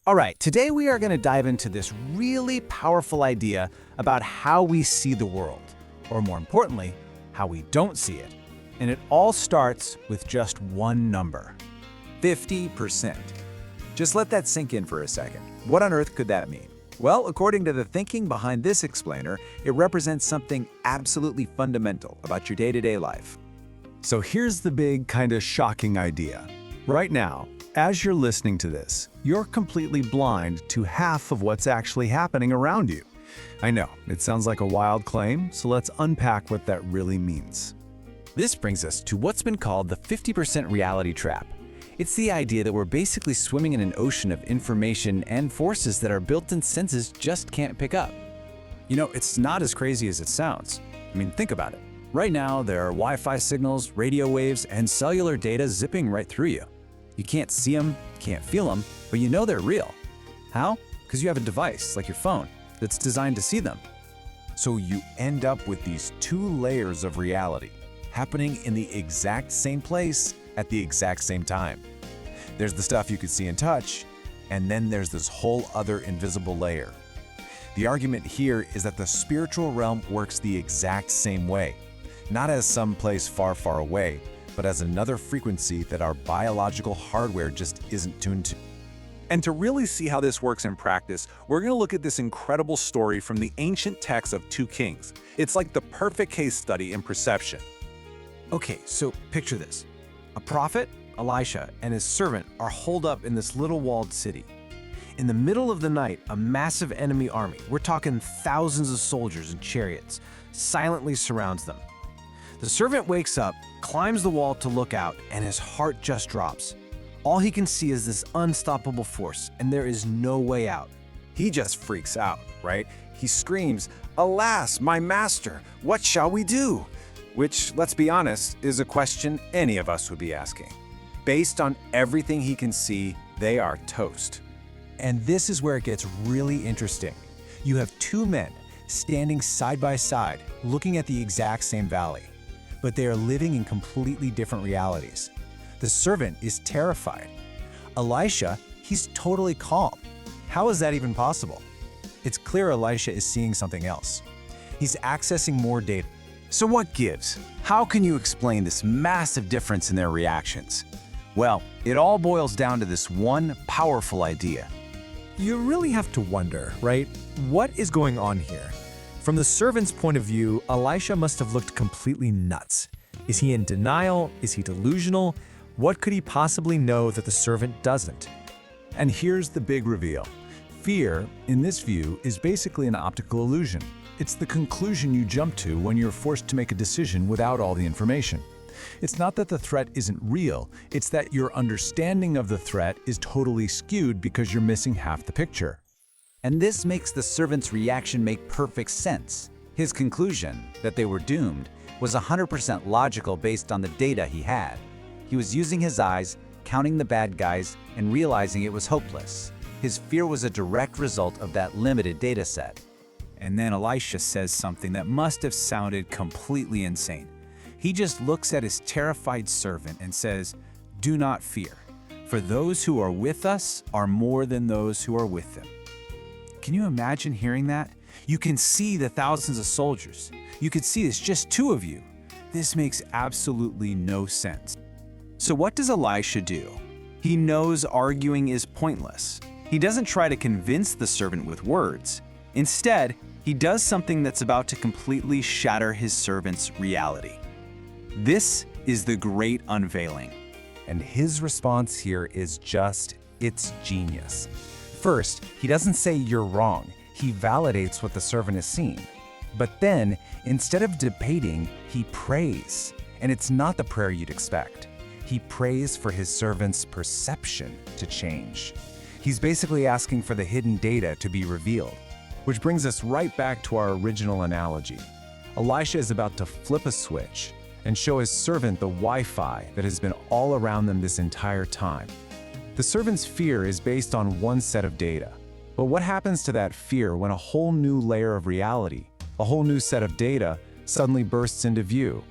All right, today we are going to dive into this really powerful idea about how we see the world, or more importantly, how we don't see it. And it all starts with just one number. 50%. Just let that sink in for a second. What on earth could that mean? Well, according to the thinking behind this explainer, it represents something absolutely fundamental about your day-to-day life. So here's the big, kind of shocking idea. Right now, as you're listening to this, you're completely blind to half of what's actually happening around you. I know, it sounds like a wild claim, so let's unpack what that really means. This brings us to what's been called the 50% reality trap. It's the idea that we're basically swimming in an ocean of information and forces that our built-in senses just can't pick up. You know, it's not as crazy as it sounds. I mean, think about it. Right now, there are Wi-Fi signals, radio waves, and cellular data zipping right through you. You can't see them, can't feel them, but you know they're real. How? Because you have a device, like your phone, that's designed to see them. So you end up with these two layers of reality, happening in the exact same place at the exact same time. There's the stuff you could see and touch, and then there's this whole other invisible layer. The argument here is that the spiritual realm works the exact same way, not as some place far, far away, but as another frequency that our biological hardware just isn't tuned to. And to really see how this works in practice, we're going to look at this incredible story from the ancient text of 2 Kings. It's like the perfect case study in perception. Okay, so picture this. A prophet, Elisha, and his servant are holed up in this little walled city. In the middle of the night, a massive enemy army, we're talking thousands of soldiers and chariots, silently surrounds them. The servant wakes up, climbs the wall to look out, and his heart just drops. All he can see is this unstoppable force, and there is no way out. He just freaks out, right? He screams, "Alas, my master, what shall we do?" Which, let's be honest, is a question any of us would be asking. Based on everything he can see, they are toast. And this is where it gets really interesting. You have two men standing side by side, looking at the exact same valley, but they are living in completely different realities. The servant is terrified. Elisha, he's totally calm. How is that even possible? It's clear Elisha is seeing something else. He's accessing more data. So what gives? How can you explain this massive difference in their reactions? Well, it all boils down to this one powerful idea. You really have to wonder, right? What is going on here? From the servant's point of view, Elisha must have looked completely nuts. Is he in denial? Is he delusional? What could he possibly know that the servant doesn't? And here's the big reveal. Fear, in this view, is basically an optical illusion. It's the conclusion you jump to when you're forced to make a decision without all the information. It's not that the threat isn't real, it's that your understanding of the threat is totally skewed because you're missing half the picture. And this makes the servant's reaction make perfect sense. His conclusion, that they were doomed, was 100% logical based on the data he had. He was using his eyes, counting the bad guys, and realizing it was hopeless. His fear was a direct result of that limited data set. And then Elisha says something that must have sounded completely insane. He just looks at his terrified servant and says, "Do not fear, for those who are with us are more than those who are with them." Can you imagine hearing that? You can see the thousands of soldiers. You could see it's just 2 of you. This makes absolutely no sense. So what does Elisha do? He knows arguing is pointless. He doesn't try to convince the servant with words. Instead, he does something that's about to completely shatter his servant's reality. This is the great unveiling. And his response here is it's genius. First, he doesn't say you're wrong. He validates what the servant has seen. But then, instead of debating, he prays. And it's not the prayer you'd expect. He prays for his servant's perception to change. He's basically asking for the hidden data to be revealed. Which brings us right back to our original analogy. Elisha is about to flip a switch and show his servant the Wi-Fi that has been all around them this entire time. The servant's fear is based on one set of data. But what happens to that fear when a whole new layer of reality, a whole new set of data, suddenly bursts into view?